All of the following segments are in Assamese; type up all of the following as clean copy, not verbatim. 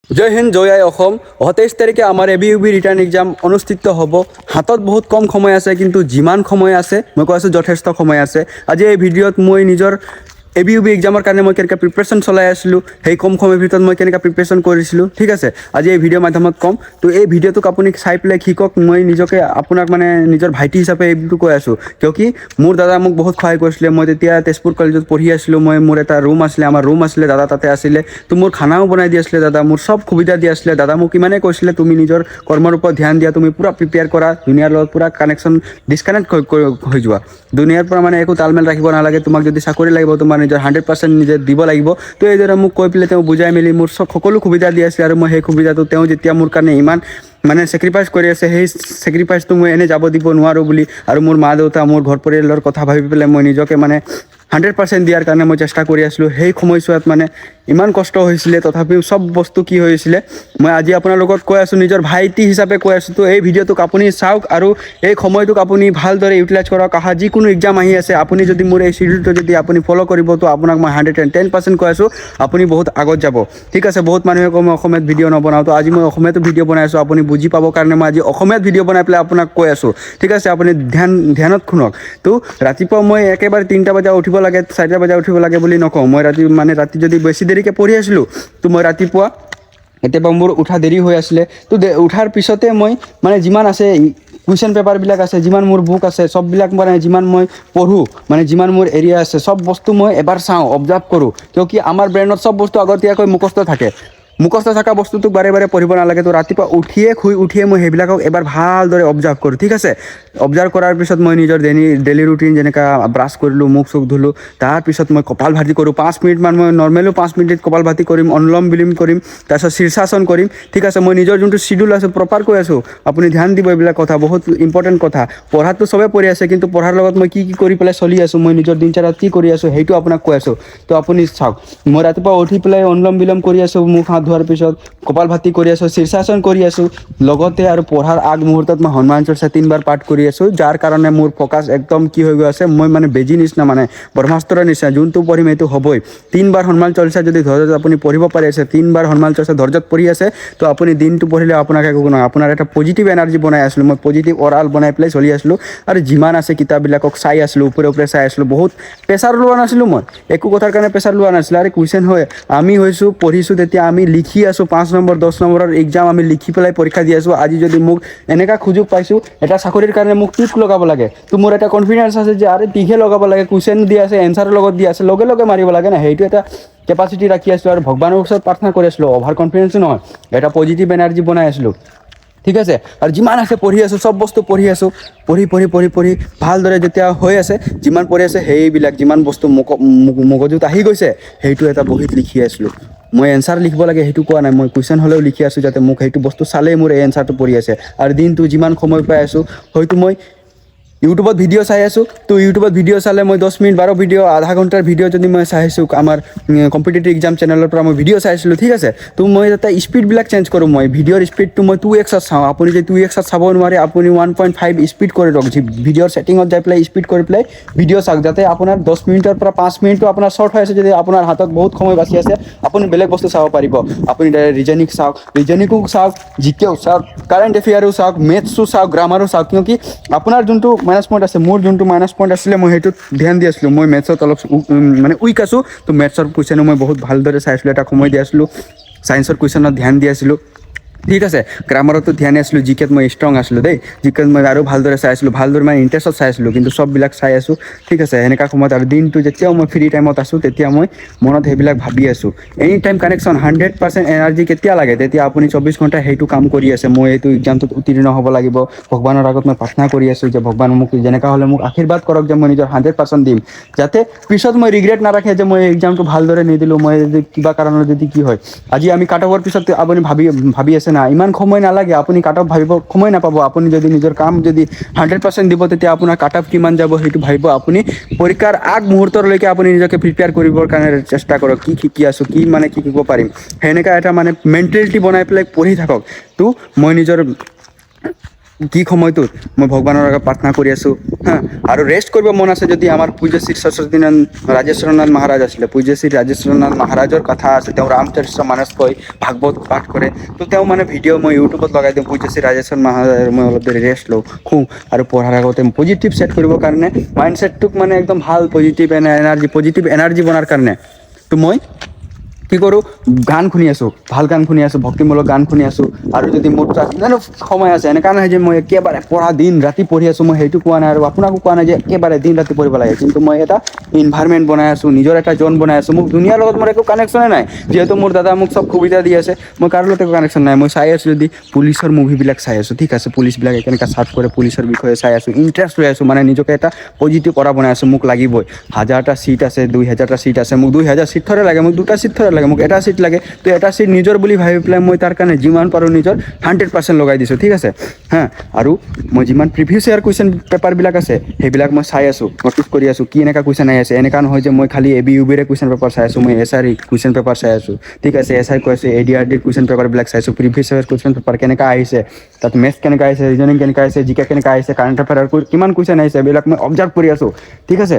জয় হিন্দ, জয় আই অসম। ২৭ তাৰিখে আমাৰ ABUB ৰিটাৰ্ণ এক্সাম অনুষ্ঠিত হ'ব। হাতত বহুত কম সময় আছে, কিন্তু যিমান সময় আছে মই কৈ আছোঁ যথেষ্ট সময় আছে। আজি এই ভিডিঅ'ত মই নিজৰ ABUB এক্সামৰ কাৰণে মই কেনেকৈ প্ৰিপাৰেশ্যন চলাই আছিলোঁ, সেই কম সময়ৰ ভিতৰত মই কেনেকৈ প্ৰিপাৰেশ্যন কৰিছিলোঁ, ঠিক আছে। আজি এই ভিডিঅ'ৰ মাধ্যমত ক'ম। তো এই ভিডিঅ'টোক আপুনি চাই পেলাই শিকক। মই নিজকে আপোনাক মানে নিজৰ ভাইটি হিচাপে এইটো কৈ আছোঁ, কিয় কি মোৰ দাদা মোক বহুত সহায় কৰিছিলে। মই তেতিয়া তেজপুৰ কলেজত পঢ়ি আছিলোঁ। মোৰ এটা ৰুম আছিলে, আমাৰ ৰুম আছিলে, দাদা তাতে আছিলে। তো মোৰ খানাও বনাই দি আছিলে দাদা, মোৰ চব সুবিধা দি আছিলে দাদা। মোক ইমানেই কৈছিলে তুমি নিজৰ কৰ্মৰ ওপৰত ধ্যান দিয়া, তুমি পূৰা প্ৰিপেয়াৰ কৰা, দুনিয়াৰ লগত পূৰা কানেকশ্যন ডিছকানেক্ট হৈ যোৱা, দুনিয়াৰ পৰা মানে একো তালমেল ৰাখিব নালাগে। তোমাক যদি চাকৰি লাগিব, তোমাৰ নিজৰ 100% নিজে দিব লাগিব। তো এইদৰে মোক কৈ পেলাই তেওঁ বুজাই মেলি মোৰ সকলো সুবিধা দি আছে। আৰু মই সেই সুবিধাটো তেওঁ যেতিয়া মোৰ কাৰণে ইমান মানে চেক্ৰিফাইচ কৰি আছে, সেই চেক্ৰিফাইচটো মই এনেই যাব দিব নোৱাৰোঁ বুলি, আৰু মোৰ মা দেউতা মোৰ ঘৰ পৰিয়ালৰ কথা ভাবি পেলাই মই নিজকে মানে 100% দিয়াৰ কাৰণে মই চেষ্টা কৰি আছিলোঁ। সেই সময়ছোৱাত মানে ইমান কষ্ট হৈছিলে, তথাপিও চব বস্তু কি হৈছিলে মই আজি আপোনাৰ লগত কৈ আছোঁ, নিজৰ ভাইটি হিচাপে কৈ আছোঁ। তো এই ভিডিঅ'টোক আপুনি চাওক আৰু এই সময়টোক আপুনি ভালদৰে ইউটিলাইজ কৰক। যিকোনো এক্সাম আহি আছে, আপুনি যদি মোৰ এই চিডিউলটো যদি আপুনি ফ'ল' কৰিব, তো আপোনাক মই 110% কৈ আছোঁ আপুনি বহুত আগত যাব, ঠিক আছে। বহুত মানুহে কয় মই অসমীয়াত ভিডিঅ' নবনাওঁ, তো আজি মই অসমীয়াতো ভিডিঅ' বনাই আছোঁ আপুনি বুজি পাবৰ কাৰণে। মই আজি অসমীয়াত ভিডিঅ' বনাই পেলাই আপোনাক কৈ আছোঁ, ঠিক আছে। আপুনি ধ্যানত শুনক। তো ৰাতিপুৱা মই একেবাৰে 3টা বজাত উঠিব লাগে, 4টা বজাত উঠিব লাগে বুলি নকওঁ। মই ৰাতি যদি বেছি দেৰিকৈ পঢ়ি আছিলোঁ, তো মই ৰাতিপুৱা কেতিয়াবা মোৰ উঠা দেৰি হৈ আছিলে, তো উঠাৰ পিছতে মই মানে যিমান আছে কুৱেশ্যন পেপাৰবিলাক আছে, যিমান মোৰ বুক আছে, চববিলাক মানে যিমান মই পঢ়োঁ, মানে যিমান মোৰ এৰিয়া আছে, চব বস্তু মই এবাৰ চাওঁ, অবজাৰ্ভ কৰোঁ। কিয় কি আমাৰ ব্ৰেইনত চব বস্তু আগতীয়াকৈ মুখস্থ থাকে। মুখস্থ থকা বস্তুটোক বাৰে বাৰে পঢ়িব নালাগে। তো ৰাতিপুৱা শুই উঠিয়ে মই সেইবিলাকক এবাৰ ভালদৰে অবজাৰ্ভ কৰোঁ, ঠিক আছে। অবজাৰ্ভ কৰাৰ পিছত মই নিজৰ ডেইলি ৰুটিন যেনেকৈ ব্ৰাছ কৰিলোঁ, মুখ চুখ ধুলোঁ, তাৰপিছত মই কপাল ভাতি কৰোঁ 5 মিনিটমান। মই নৰ্মেলো 5 মিনিট কপাল ভাতি কৰিম, অনুলম বিলোম কৰিম, তাৰপিছত শীৰ্ষাসন কৰিম, ঠিক আছে। মই নিজৰ যোনটো চিডিউল আছে প্ৰপাৰ কৈ আছোঁ, আপুনি ধ্যান দিব এইবিলাক কথা, বহুত ইম্পৰ্টেণ্ট কথা। পঢ়াটো চবেই পঢ়ি আছে, কিন্তু পঢ়াৰ লগত মই কি কৰি পেলাই চলি আছোঁ, মই নিজৰ দিনচৰ্যাত কি কৰি আছোঁ, সেইটো আপোনাক কৈ আছোঁ। তো আপুনি চাওক, মই ৰাতিপুৱা উঠি পেলাই অনুলম বিলোম কৰি আছোঁ, মুখ হাত ধোৱাৰ পিছত কপাল ভাতি কৰি আছোঁ, শীৰ্ষাসন কৰি আছোঁ, লগতে আৰু পঢ়াৰ আগমুহূৰ্তত মই হনুমান চালিচা 3 বাৰ পাঠ কৰি আছোঁ। যাৰ কাৰণে মোৰ ফ'কাছ একদম কি হৈ গৈ আছে, মই মানে বেজি নিচিনা, মানে ব্ৰহ্মাস্ত্ৰৰ নিচিনা, যোনটো পঢ়িম সেইটো হ'বই। 3 বাৰ হনুমান চালিচা যদি ধৈৰ্যত আপুনি পঢ়িব পাৰি আছে, 3 বাৰ হনুমান চালিচা ধৈৰ্যত পঢ়ি আছে, তো আপুনি দিনটো পঢ়িলে আপোনাক একো নহয়, আপোনাৰ এটা পজিটিভ এনাৰ্জি বনাই আছিলোঁ। মই পজিটিভ অৰাল বনাই পেলাই চলি আছিলোঁ। আৰু যিমান আছে কিতাপবিলাকক চাই আছিলোঁ, ওপৰে চাই আছিলোঁ। বহুত প্ৰেছাৰ লোৱা নাছিলোঁ মই, একো কথাৰ কাৰণে প্ৰেছাৰ লোৱা নাছিলোঁ। আৰু কুৱেশ্যন হয়, আমি পঢ়িছোঁ তেতিয়া আমি লিখি আছোঁ, 5 নম্বৰ 10 নম্বৰৰ এক্সাম আমি লিখি পেলাই পৰীক্ষা দি আছোঁ। আজি যদি মোক এনেকুৱা সুযোগ পাইছোঁ, এটা চাকৰিৰ কাৰণে মোক টিক লগাব লাগে, তো মোৰ এটা কনফিডেঞ্চ আছে যে আৰে টিকহে লগাব লাগে, কুৱেশ্যন দি আছে, এনচাৰৰ লগত দি আছে, লগে লগে মাৰিব লাগে না, সেইটো এটা কেপাচিটি ৰাখি আছিলোঁ। আৰু ভগৱানৰ ওচৰত প্ৰাৰ্থনা কৰি আছিলোঁ, অভাৰ কনফিডেঞ্চো নহয়, এটা পজিটিভ এনাৰ্জি বনাই আছিলোঁ, ঠিক আছে। আৰু যিমান আছে পঢ়ি আছোঁ, চব বস্তু পঢ়ি আছোঁ, পঢ়ি ভালদৰে যেতিয়া হৈ আছে, যিমান পঢ়ি আছে সেইবিলাক যিমান বস্তু মগজুত আহি গৈছে, সেইটো এটা বহীত লিখি আছিলোঁ। মই এনচাৰ লিখিব লাগে সেইটো কোৱা নাই, মই কুৱেশ্যন হ'লেও লিখি আছোঁ, যাতে মোক সেইটো বস্তু চালেই মোৰ এই এনচাৰটো পঢ়ি আছে। আৰু দিনটো যিমান সময় পাই আছোঁ, হয়তো মই ইউটিউবত ভিডিঅ' চাই আছোঁ, তো ইউটিউবত ভিডিঅ' চালে মই 10 মিনিট 12 ভিডিঅ' আধা ঘণ্টাৰ ভিডিঅ' যদি মই চাইছোঁ, আমাৰ কম্পিটিটিভ এক্সাম চেনেলৰ পৰা মই ভিডিঅ' চাইছিলোঁ, ঠিক আছে। তো মই এটা স্পীডবিলাক চেঞ্জ কৰোঁ, মই ভিডিঅ'ৰ স্পীডটো মই 2x চাওঁ। আপুনি যদি 2x চাব নোৱাৰে, আপুনি 1.5 স্পীড কৰি লওক। ভিডিঅ'ৰ ছেটিঙত যাই পেলাই স্পীড কৰি পেলাই ভিডিঅ' চাওক, যাতে আপোনাৰ 10 মিনিটৰ পৰা 5 মিনিটটো আপোনাৰ শ্বৰ্ট হৈ আছে। যদি আপোনাৰ হাতত বহুত সময় বাচি আছে, আপুনি বেলেগ বস্তু চাব পাৰিব। আপুনি ৰিজনিং চাওক, ৰিজনিঙো চাওক, জিকেও চাওক, কাৰেণ্ট এফেয়াৰো চাওক, মেথছো চাওক, গ্ৰামাৰো চাওক। কিয় কি আপোনাৰ যোনটো মাইনাছ পইণ্ট আছে, মোৰ যোনটো মাইনাছ পইণ্ট আছিলে, মই সেইটোত ধ্যান দি আছিলোঁ। মই মেথছত অলপ মানে উইক আছোঁ, তো মেথছৰ কুৱেশ্যনো মই বহুত ভালদৰে চাইছিলোঁ, এটা সময় দি আছিলোঁ। ছায়েন্সৰ কুৱেশ্যনত ধ্যান দি আছিলোঁ, ঠিক আছে। গ্ৰামাৰতো ধ্যান আছিলোঁ, জিকেত মই ষ্ট্ৰং আছিলোঁ দেই, জিকেত মই আৰু ভালদৰে চাই আছিলোঁ, ভালদৰে মানে ইণ্টাৰেষ্টত চাই আছিলোঁ, কিন্তু চববিলাক চাই আছোঁ, ঠিক আছে। এনেকুৱা সময়ত আৰু দিনটো যেতিয়াও মই ফ্ৰী টাইমত আছোঁ, তেতিয়া মই মনত সেইবিলাক ভাবি আছোঁ। এনি টাইম কানেকশ্যন, 100% এনাৰ্জি কেতিয়া লাগে, তেতিয়া আপুনি 24 ঘণ্টা সেইটো কাম কৰি আছে। মই এইটো এক্সামটোত উত্তীৰ্ণ হ'ব লাগিব, ভগৱানৰ আগত মই প্ৰাৰ্থনা কৰি আছোঁ যে ভগৱান মোক যেনেকুৱা হ'লে মোক আশীৰ্বাদ কৰক, যে মই নিজৰ 100% দিম, যাতে পিছত মই ৰিগ্ৰেট নাৰাখে যে মই এক্সামটো ভালদৰে নিদিলোঁ। মই যদি কিবা কাৰণত যদি কি হয়, আজি আমি কাট অফৰ পিছত আপুনি ভাবি আছে না, ইমান সময় নালাগে, আপুনি কাট অফ ভাবিব সময় নাপাব। আপুনি যদি নিজৰ কাম যদি 100% দিব, তেতিয়া আপোনাৰ কাট অফ কিমান যাব সেইটো ভাবিব। আপুনি পৰীক্ষাৰ আগমুহূৰ্তলৈকে আপুনি নিজকে প্ৰিপেয়াৰ কৰিবৰ কাৰণে চেষ্টা কৰক, কি শিকি আছোঁ, কি শিকিব পাৰিম, সেনেকুৱা এটা মানে মেণ্টেলিটি বনাই পেলাই পঢ়ি থাকক। তো মই নিজৰ কি সময়টোত মই ভগৱানৰ আগত প্ৰাৰ্থনা কৰি আছোঁ হা আৰু ৰেষ্ট কৰিব মন আছে যদি আমাৰ পূজ্যশ্ৰী সৰস্বতীনাথ ৰাজেশ্ৱৰনাথ মহাৰাজ আছিলে পূজ্যশ্ৰী ৰাজেশ্ৱৰনাথ মহাৰাজৰ কথা আছে তেওঁ ৰামচৰিত্ৰ মানস কয় ভাগৱত পাঠ কৰে তো তেওঁ মানে ভিডিঅ' মই ইউটিউবত লগাই দিওঁ পূজ্যশ্ৰী ৰাজেশ্বৰ মহাৰাজৰ মই অলপ দেৰি ৰেষ্ট লওঁ শুওঁ আৰু পঢ়াৰ আগতে পজিটিভ ছেট কৰিবৰ কাৰণে মাইণ্ডছেটটোক মানে একদম ভাল পজিটিভ এনাৰ্জি বনাৰ কাৰণে তো মই কি কৰোঁ গান শুনি আছোঁ ভাল গান শুনি আছোঁ ভক্তিমূলক গান শুনি আছোঁ আৰু যদি মোৰ তাত সময় আছে এনেকুৱা নহয় যে মই একেবাৰে পঢ়া দিন ৰাতি পঢ়ি আছোঁ মই সেইটো কোৱা নাই আৰু আপোনাকো কোৱা নাই যে একেবাৰে দিন ৰাতি পঢ়িব লাগে কিন্তু মই এটা ইনভাইৰমেণ্ট বনাই আছোঁ নিজৰ এটা জ'ন বনাই আছোঁ মোক দুনিয়াৰ লগত মোৰ একো কানেকশ্যনে নাই যিহেতু মোৰ দাদা মোক চব সুবিধা দি আছে মই কাৰো লগত একো কানেকশ্যন নাই মই চাই আছোঁ যদি পুলিচৰ মুভিবিলাক চাই আছোঁ ঠিক আছে পুলিচবিলাকে কেনেকৈ চাৰ্ভ কৰে পুলিচৰ বিষয়ে চাই আছোঁ ইণ্টাৰেষ্ট লৈ আছোঁ মানে নিজকে এটা পজিটিভ কৰা বনাই আছোঁ মোক লাগিবই 1000টা ছিট আছে 2000টা ছিট আছে মোক 2000 ছিট থৰে লাগে মোক 2টা ছিট থৰে লাগে মোক এটা ছিট লাগে তো এটা ছিট নিজৰ বুলি ভাবি পেলাই মই তাৰ কাৰণে যিমান পাৰোঁ নিজৰ 100% লগাই দিছোঁ ঠিক আছে হা আৰু মই যিমান প্ৰিভিয়াছ ইয়াৰ কুৱেশ্যন পেপাৰবিলাক আছে সেইবিলাক মই চাই আছোঁ ন'টিচ কৰি আছোঁ কি এনেকুৱা কুৱেশ্যন আহি আছে এনেকুৱা নহয় যে মই খালি ABUBৰে কুৱেশ্যন পেপাৰ চাই আছোঁ মই SR কুৱেশ্যন পেপাৰ চাই আছোঁ ঠিক আছে SI কৈ আছোঁ ADRDৰ কুৱেশ্যন পেপাৰবিলাক চাইছোঁ প্ৰিভিয়াছ ইয়াৰ কুৱেশ্যন পেপাৰ কেনেকুৱা আহিছে তাত মেথছ কেনেকুৱা আহিছে ৰিজনিং কেনেকুৱা আহিছে জিকে কেনেকুৱা আহিছে কাৰেণ্ট এফেয়াৰৰ কিমান কুৱেশ্যন আহিছে এইবিলাক মই অবজাৰ্ভ কৰি আছোঁ ঠিক আছে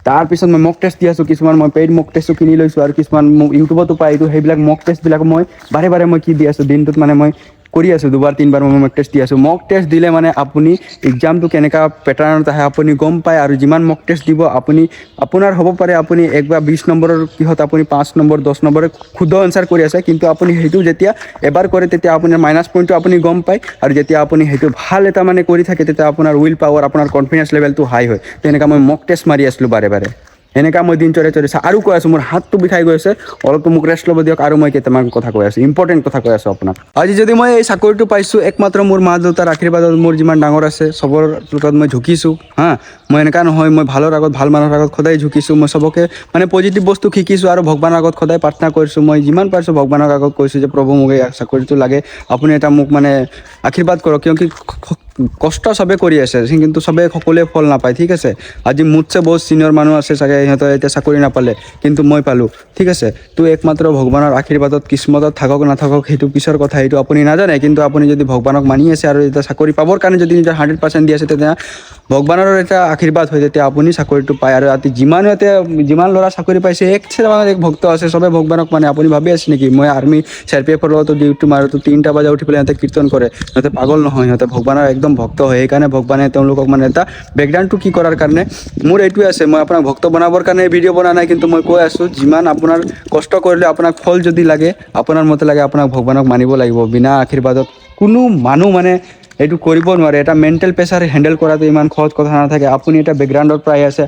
তাৰপিছত মই মক টেষ্ট দি আছোঁ কিছুমান মই পেইড মক টেষ্টো কিনি লৈছোঁ আৰু কিছুমান মোক ইউটিউবতো পাই এইটো সেইবিলাক মক টেষ্টবিলাক মই বাৰে বাৰে মই কি দি আছোঁ দিনটোত মানে মই কৰি আছোঁ 2-3 বাৰ মই মক টেষ্ট দি আছোঁ মক টেষ্ট দিলে মানে আপুনি এক্সামটো কেনেকুৱা পেটাৰ্ণত আহে আপুনি গম পায় আৰু যিমান মক টেষ্ট দিব আপুনি আপোনাৰ হ'ব পাৰে আপুনি 1 বা 20 নম্বৰৰ কিহত আপুনি 5 নম্বৰ 10 নম্বৰে শুদ্ধ এনচাৰ কৰি আছে কিন্তু আপুনি সেইটো যেতিয়া এবাৰ কৰে তেতিয়া আপোনাৰ মাইনাছ পইণ্টটো আপুনি গম পায় আৰু যেতিয়া আপুনি সেইটো ভাল এটা মানে কৰি থাকে তেতিয়া আপোনাৰ উইল পাৱাৰ আপোনাৰ কনফিডেঞ্চ লেভেলটো হাই হয় তেনেকুৱা মই মক টেষ্ট মাৰি আছিলোঁ বাৰে বাৰে এনেকুৱা মই দিন চৰে আৰু কৈ আছোঁ মোৰ হাতটো বিষাই গৈ আছে অলপতো মোক ৰেষ্ট ল'ব দিয়ক আৰু মই কেইটামান কথা কৈ আছোঁ ইম্পৰ্টেণ্ট কথা কৈ আছোঁ আপোনাক আজি যদি মই এই চাকৰিটো পাইছোঁ একমাত্ৰ মোৰ মা দেউতাৰ আশীৰ্বাদত মোৰ যিমান ডাঙৰ আছে চবৰ লগত মই ঝুকিছোঁ হা মই এনেকুৱা নহয় মই ভালৰ আগত ভাল মানুহৰ আগত সদায় ঝুকিছোঁ মই চবকে মানে পজিটিভ বস্তু শিকিছোঁ আৰু ভগৱানৰ আগত সদায় প্ৰাৰ্থনা কৰিছোঁ মই যিমান পাৰিছোঁ ভগৱানৰ আগত কৈছোঁ যে প্ৰভু মোক এই চাকৰিটো লাগে আপুনি এটা মোক মানে আশীৰ্বাদ কৰক কিয়কি কষ্ট চবে কৰি আছে কিন্তু চবে সকলোৱে ফল নাপায় ঠিক আছে আজি মোতছে বহুত ছিনিয়ৰ মানুহ আছে চাগে সিহঁতে এতিয়া চাকৰি নাপালে কিন্তু মই পালোঁ ঠিক আছে তো একমাত্ৰ ভগৱানৰ আশীৰ্বাদত কিসমতত থাকক নাথাকক সেইটো পিছৰ কথা সেইটো আপুনি নাজানে কিন্তু আপুনি যদি ভগৱানক মানি আছে আৰু এতিয়া চাকৰি পাবৰ কাৰণে যদি নিজৰ 100% দি আছে তেতিয়া ভগৱানৰ এটা আশীৰ্বাদ হয় তেতিয়া আপুনি চাকৰিটো পায় আৰু ৰাতি যিমান ল'ৰা চাকৰি পাইছে এক ভক্ত আছে চবে ভগৱানক মানে আপুনি ভাবি আছে নেকি মই আৰ্মি CRPFৰ লগতো ডিউটি মাৰোঁ 3টা বজাত উঠি পেলাই সিহঁতে কীৰ্তন কৰে সিহঁতে পাগল নহয় সিহঁতে ভগৱানৰ একদম ভক্ত হয় সেইকাৰণে ভগৱানে তেওঁলোকক মানে এটা বেকগ্ৰাউণ্ডটো কি কৰাৰ কাৰণে মোৰ এইটোৱে আছে মই আপোনাক ভক্ত বনাবৰ কাৰণে ভিডিঅ' বনা নাই কিন্তু মই কৈ আছোঁ যিমান আপোনাৰ কষ্ট কৰিলে আপোনাক ফল যদি লাগে আপোনাৰ মতে লাগে আপোনাক ভগৱানক মানিব লাগিব বিনা আশীৰ্বাদত কোনো মানুহ মানে এইটো কৰিব নোৱাৰে এটা মেণ্টেল প্ৰেছাৰ হেণ্ডেল কৰাটো ইমান সহজ কথা নাথাকে আপুনি এটা বেকগ্ৰাউণ্ডৰ পৰা আহি আছে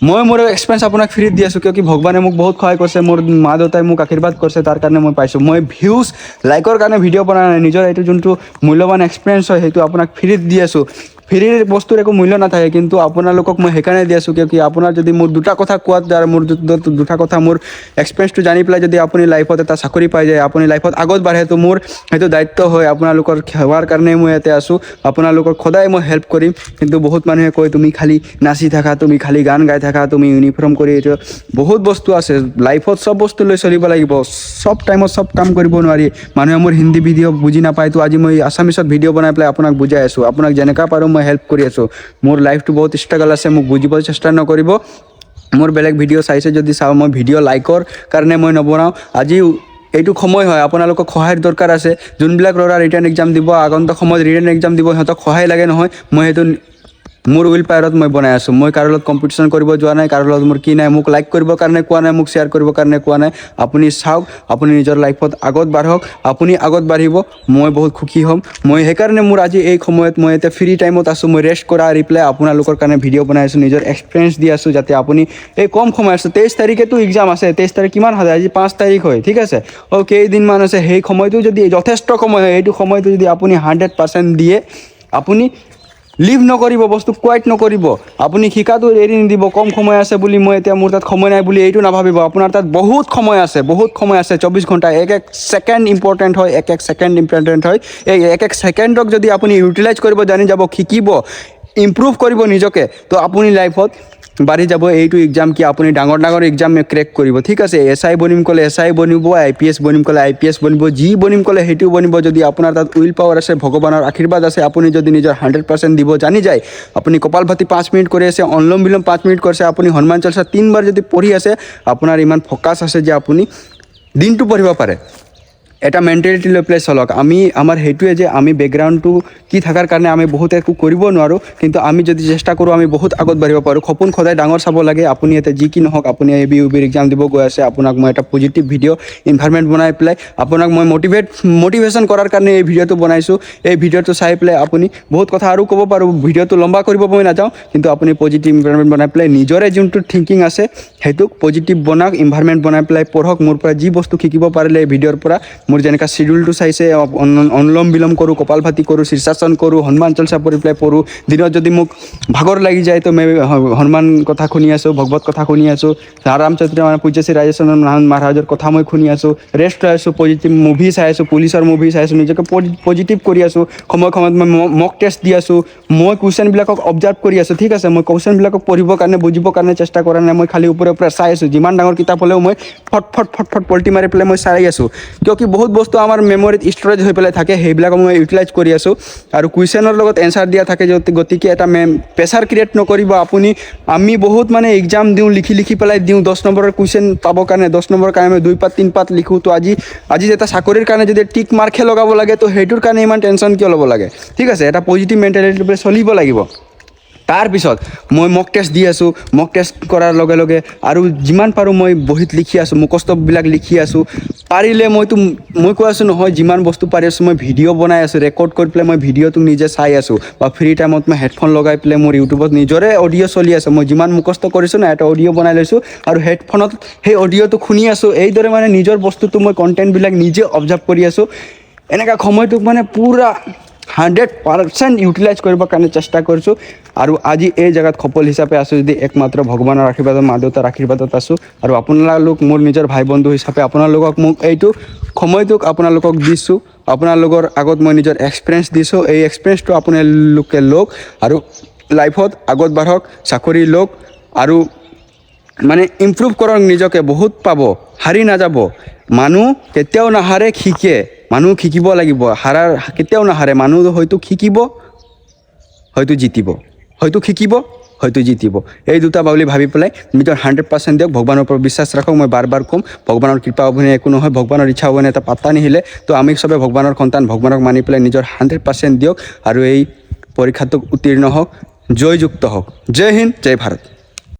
মই মোৰ এক্সপিৰিয়েঞ্চ আপোনাক ফ্ৰীত দি আছোঁ কিয় ভগৱানে মোক বহুত সহায় কৰিছে মোৰ মা দেউতাই মোক আশীৰ্বাদ কৰিছে তাৰ কাৰণে মই পাইছোঁ মই ভিউজ লাইকৰ কাৰণে ভিডিঅ' বনা নাই নিজৰ এইটো যোনটো মূল্যৱান এক্সপিৰিয়েঞ্চ হয় সেইটো আপোনাক ফ্ৰীত দি আছোঁ ফ্ৰীৰ বস্তুৰ একো মূল্য নাথাকে কিন্তু আপোনালোকক মই সেইকাৰণে দি আছোঁ কিয় আপোনাৰ যদি মোৰ দুটা কথা কোৱাত আৰু মোৰ দুটা কথা মোৰ এক্সপিৰিয়েঞ্চটো জানি পেলাই যদি আপুনি লাইফত এটা চাকৰি পাই যায় আপুনি লাইফত আগত বাঢ়ে তো মোৰ সেইটো দায়িত্ব হয় আপোনালোকৰ সেৱাৰ কাৰণে মই ইয়াতে আছোঁ আপোনালোকক সদায় মই হেল্প কৰিম কিন্তু বহুত মানুহে কয় তুমি খালি নাচি থাকা তুমি খালি গান গাই থাকা তুমি ইউনিফৰ্ম কৰি এইটো বহুত বস্তু আছে লাইফত চব বস্তু লৈ চলিব লাগিব চব টাইমত চব কাম কৰিব নোৱাৰি মানুহে মোৰ হিন্দী ভিডিঅ' বুজি নাপায় তো আজি মই আছামিছত ভিডিঅ' বনাই পেলাই আপোনাক বুজাই আছোঁ আপোনাক যেনেকুৱা পাৰোঁ মই হেল্প কৰি আছোঁ মোৰ লাইফটো বহুত ষ্ট্ৰাগল আছে মোক বুজিব চেষ্টা নকৰিব মোৰ বেলেগ ভিডিঅ' চাইছে যদি চাওঁ মই ভিডিঅ' লাইকৰ কাৰণে মই নবনাওঁ আজি এইটো সময় হয় আপোনালোকক সহায়ৰ দৰকাৰ আছে যোনবিলাক ল'ৰা ৰিটাৰ্ণ এক্সাম দিব আগন্তুক সময়ত ৰিটাৰ্ণ এক্সাম দিব সিহঁতক সহায় লাগে নহয় মই সেইটো মোৰ উইল পাৱাৰত মই বনাই আছোঁ মই কাৰো লগত কম্পিটিশ্যন কৰিব যোৱা নাই কাৰো লগত মোৰ কি নাই মোক লাইক কৰিবৰ কাৰণে কোৱা নাই মোক শ্বেয়াৰ কৰিবৰ কাৰণে কোৱা নাই আপুনি চাওক আপুনি নিজৰ লাইফত আগত বাঢ়ক আপুনি আগত বাঢ়িব মই বহুত সুখী হ'ম মই সেইকাৰণে মোৰ আজি এই সময়ত মই এতিয়া ফ্ৰী টাইমত আছোঁ মই ৰেষ্ট কৰা আহি পেলাই আপোনালোকৰ কাৰণে ভিডিঅ' বনাই আছোঁ নিজৰ এক্সপিৰিয়েঞ্চ দি আছোঁ যাতে আপুনি এই কম সময় আছে 23 তাৰিখেতো এক্সাম আছে 23 তাৰিখ কিমান হয় আজি 5 তাৰিখ হয় ঠিক আছে কেইদিনমান আছে সেই সময়টো যদি যথেষ্ট সময় হয় এইটো সময়টো যদি আপুনি 100% দিয়ে আপুনি লিভ নকৰিব বস্তু কোৱাইট নকৰিব আপুনি শিকাটো এৰি নিদিব কম সময় আছে বুলি মই এতিয়া মোৰ তাত সময় নাই বুলি এইটো নাভাবিব আপোনাৰ তাত বহুত সময় আছে 24 ঘণ্টা এক ছেকেণ্ড ইম্পৰ্টেণ্ট হয় এক ছেকেণ্ড ইম্পৰ্টেণ্ট হয় এই এক ছেকেণ্ডক যদি আপুনি ইউটিলাইজ কৰিব জানি যাব শিকিব ইম্প্ৰুভ কৰিব নিজকে তো আপুনি লাইফত বাঢ়ি যাব এইটো এক্সাম কি আপুনি ডাঙৰ ডাঙৰ এক্সাম ক্ৰেক কৰিব ঠিক আছে SI বনিম ক'লে SI বনিব IPS বনিম ক'লে IPS বনিব যি বনিম ক'লে সেইটো বনিব যদি আপোনাৰ তাত উইল পাৱাৰ আছে ভগৱানৰ আশীৰ্বাদ আছে আপুনি যদি নিজৰ 100% দিব জানি যায় আপুনি কপালভাতি 5 মিনিট কৰি আছে অনুলোম বিলোম 5 মিনিট কৰিছে আপুনি হনুমান চালিচা 3 বাৰ যদি পঢ়ি আছে আপোনাৰ ইমান ফ'কাছ আছে যে আপুনি দিনটো পঢ়িব পাৰে এটা মেণ্টেলিটি লৈ পেলাই চলক আমি আমাৰ সেইটোৱে যে আমি বেকগ্ৰাউণ্ডটো কি থকাৰ কাৰণে আমি বহুত একো কৰিব নোৱাৰোঁ কিন্তু আমি যদি চেষ্টা কৰোঁ আমি বহুত আগত বাঢ়িব পাৰোঁ সপোন সদায় ডাঙৰ চাব লাগে আপুনি এতিয়া যি কি নহওক আপুনি ABUBৰ এক্সাম দিব গৈ আছে আপোনাক মই এটা পজিটিভ ভিডিঅ' ইনভাইৰমেণ্ট বনাই পেলাই আপোনাক মই মটিভেশ্যন কৰাৰ কাৰণে এই ভিডিঅ'টো বনাইছোঁ এই ভিডিঅ'টো চাই পেলাই আপুনি বহুত কথা আৰু ক'ব পাৰোঁ ভিডিঅ'টো লম্বা কৰিব মই নাযাওঁ কিন্তু আপুনি পজিটিভ ইনভাইৰমেণ্ট বনাই পেলাই নিজৰে যোনটো থিংকিং আছে সেইটোক পজিটিভ বনাওক ইনভাইৰমেণ্ট বনাই পেলাই পঢ়ক মোৰ পৰা যি বস্তু শিকিব পাৰিলে এই ভিডিঅ'ৰ পৰা মোৰ যেনেকৈ চিডিউলটো চাইছে অনুলোম বিলোম কৰোঁ কপালভাতি কৰোঁ শীৰ্ষাসন কৰোঁ হনুমান চালিচা পঢ়ি পেলাই পঢ়োঁ দিনত যদি মোক ভাগৰ লাগি যায় তো মই হনুমান কথা শুনি আছোঁ ভগৱত কথা শুনি আছোঁ ৰামচন্দ্ৰ পূজ্য শ্ৰী ৰাজেশ্বৰ মহাৰাজৰ কথা মই শুনি আছোঁ ৰেষ্ট লৈ আছোঁ পজিটিভ মুভি চাই আছোঁ পুলিচৰ মুভি চাই আছোঁ নিজকে পজিটিভ কৰি আছোঁ সময়ত মই মক টেষ্ট দি আছোঁ মই কুৱেশ্যনবিলাকক অবজাৰ্ভ কৰি আছোঁ ঠিক আছে মই কুৱেশ্যনবিলাকক পঢ়িবৰ কাৰণে বুজিবৰ কাৰণে চেষ্টা কৰা নাই মই খালি ওপৰে ওপৰে চাই আছোঁ যিমান ডাঙৰ কিতাপ হ'লেও মই ফট পল্টি মাৰি পেলাই মই চাই আছোঁ কিয় কি বহুত বস্তু আমাৰ মেমৰিত ষ্ট'ৰেজ হৈ পেলাই থাকে সেইবিলাকক মই ইউটিলাইজ কৰি আছোঁ আৰু কুৱেশ্যনৰ লগত এনচাৰ দিয়া থাকে গতিকে এটা প্ৰেছাৰ ক্ৰিয়েট নকৰিব আমি বহুত মানে এক্সাম দিওঁ লিখি পেলাই দিওঁ 10 নম্বৰৰ কুৱেশ্যন পাবৰ কাৰণে 10 নম্বৰৰ কাৰণে মই 2 পাত 3 পাত লিখোঁ তো আজি এটা চাকৰিৰ কাৰণে যদি টিক মাৰ্কহে লগাব লাগে তো সেইটোৰ কাৰণে ইমান টেনশ্যন কিয় ল'ব লাগে ঠিক আছে এটা পজিটিভ মেণ্টেলিটি লৈ চলিব লাগিব তাৰপিছত মই মক টেষ্ট দি আছোঁ মক টেষ্ট কৰাৰ লগে লগে আৰু যিমান পাৰোঁ মই বহীত লিখি আছোঁ মুখস্থবিলাক লিখি আছোঁ পাৰিলে মই কৈ আছোঁ নহয় যিমান বস্তু পাৰি আছোঁ মই ভিডিঅ' বনাই আছোঁ ৰেকৰ্ড কৰি পেলাই মই ভিডিঅ'টো নিজে চাই আছোঁ বা ফ্ৰী টাইমত মই হেডফোন লগাই পেলাই মোৰ ইউটিউবত নিজৰে অডিঅ' চলি আছে মই যিমান মুখস্থ কৰিছোঁ না এটা অডিঅ' বনাই লৈছোঁ আৰু হেডফোনত সেই অডিঅ'টো শুনি আছোঁ এইদৰে মানে নিজৰ বস্তুটো মই কণ্টেণ্টবিলাক নিজে অবজাৰ্ভ কৰি আছোঁ এনেকুৱা সময়টোক মানে পূৰা 100% ইউটিলাইজ কৰিবৰ কাৰণে চেষ্টা কৰিছোঁ আৰু আজি এই জেগাত সফল হিচাপে আছোঁ যদি একমাত্ৰ ভগৱানৰ আশীৰ্বাদত মা দেউতাৰ আশীৰ্বাদত আছোঁ আৰু আপোনালোক মোৰ নিজৰ ভাই বন্ধু হিচাপে আপোনালোকক মোক এইটো সময়টোক আপোনালোকক দিছোঁ আপোনালোকৰ আগত মই নিজৰ এক্সপিৰিয়েঞ্চ দিছোঁ এই এক্সপিৰিয়েঞ্চটো আপোনালোকে লওক আৰু লাইফত আগত বাঢ়ক চাকৰি লওক আৰু মানে ইমপ্ৰুভ কৰক নিজকে বহুত পাব হাৰি নাযাব মানুহ কেতিয়াও নাহাৰে শিকে মানুহ শিকিব লাগিব হাৰাৰ কেতিয়াও নাহাৰে মানুহ হয়তো শিকিব হয়তো জিতিব হয়তো শিকিব হয়তো জিতিব এই দুটা বুলি ভাবি পেলাই নিজৰ 100% দিয়ক ভগৱানৰ ওপৰত বিশ্বাস ৰাখক মই বাৰ বাৰ ক'ম ভগৱানৰ কৃপা অবিহনে একো নহয় ভগৱানৰ ইচ্ছা অবিহনে এটা পাত্তা নিহিলে তো আমি চবে ভগৱানৰ সন্তান ভগৱানক মানি পেলাই নিজৰ 100% দিয়ক আৰু এই পৰীক্ষাটোক উত্তীৰ্ণ হওক জয়যুক্ত হওক জয় হিন্দ জয় ভাৰত